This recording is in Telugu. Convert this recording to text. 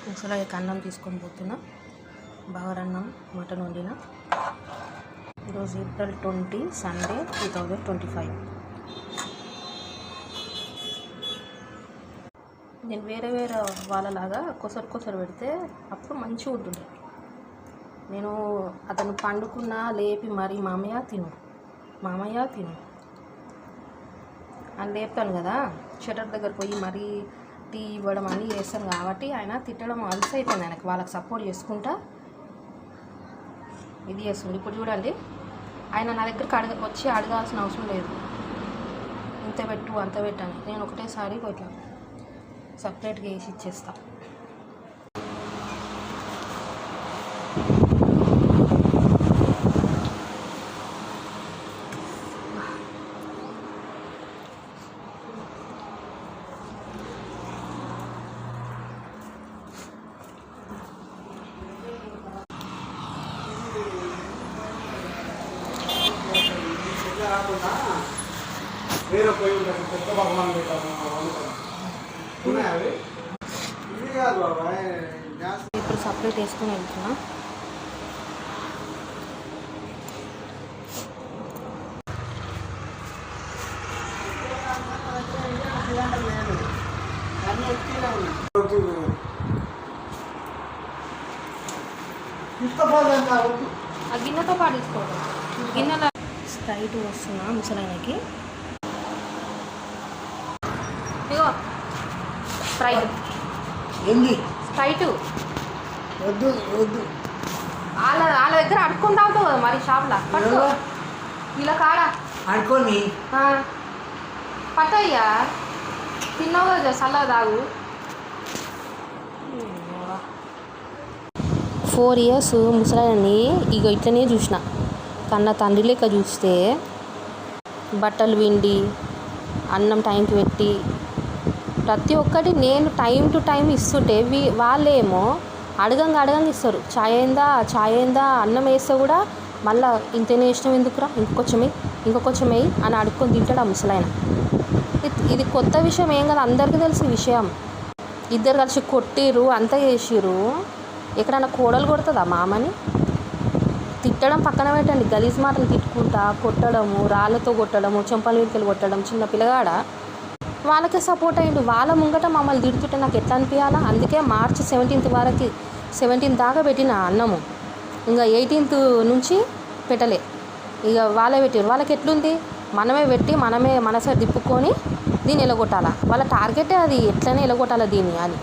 ముసలాయకి అన్నం తీసుకొని పోతున్నా. బగారన్నం మటన్ వండిన. ఈరోజు April 20 సండే 2025. నేను వేరే వాళ్ళలాగా కొసరు పెడితే అప్పుడు మంచిగా ఉంటుంది. నేను అతను పండుకున్న లేపి మరి మామయ్య తిను అని లేపుతాను కదా. షటర్ దగ్గర పోయి మరీ టీ ఇవ్వడం అని చేస్తాను కాబట్టి ఆయన తిట్టడం అలసి అయిపోయింది ఆయనకు. వాళ్ళకి సపోర్ట్ చేసుకుంటా ఇది చేస్తుంది. ఇప్పుడు చూడండి, ఆయన నా దగ్గరికి వచ్చి అడగాల్సిన అవసరం లేదు. ఇంత పెట్టు అంత పెట్టని నేను ఒకటేసారి ఇట్లా సపరేట్గా వేసి ఇచ్చేస్తా. ఇప్పుడు సపరేట్ వేసుకుని వెళ్తున్నా. ఆ గిన్నెతో పాటు తీసుకోవడం. గిన్నెల స్ప్రైట్ వస్తున్నా ముసలాయనకి. ఇగో స్ప్రైట్ వద్దు వాళ్ళ దగ్గర అడుక్కొని తాగుతావు కదా మరి షాప్లో. పట్టు ఇలా కాడ అడుకొని పట్టయ్యా, తిన్నావు కదా చల్లగా తాగు. 4 years ముసలాయన్ని ఇగో ఇట్లనే చూసిన. కన్న తండ్రి లెక్క చూస్తే బట్టలు విండి అన్నం టైంకి పెట్టి ప్రతి ఒక్కటి నేను టైం టు టైం ఇస్తుంటే వాళ్ళేమో అడగంగా ఇస్తారు. చాయ్ అయిందా అన్నం వేస్తే కూడా మళ్ళీ ఇంతనే వేసినాం ఎందుకురా, ఇంకొంచెం వేయి అని అడుక్కొని తింటాడు ఆ ముసలాయన. ఇది కొత్త విషయం ఏం కదా, అందరికీ తెలిసిన విషయం. ఇద్దరు కలిసి కొట్టిర్రు, అంతా చేసిర్రు. ఎక్కడన్నా కోడలు కొడుతుందా మామని? తిట్టడం పక్కన పెట్టండి, గలీజ్ మాటలు తిట్టుకుంటా కొట్టడము, రాళ్ళతో కొట్టడము, చెంపల వీరికలు కొట్టడం. చిన్న పిల్లగాడ వాళ్ళకే సపోర్ట్ అయ్యిండు. వాళ్ళ ముంగట మమ్మల్ని తిడుతుంటే నాకు ఎట్లా అనిపించాలా? అందుకే March 17 దాకా పెట్టిన అన్నము. ఇంకా 18th నుంచి పెట్టలే. ఇక వాళ్ళే పెట్టారు. వాళ్ళకి ఎట్లుంది, మనమే పెట్టి మనమే మనసే తిప్పుకొని దీన్ని ఎలగొట్టాలా. వాళ్ళ టార్గెటే అది, ఎట్లనే ఎలగొట్టాలా దీన్ని అని.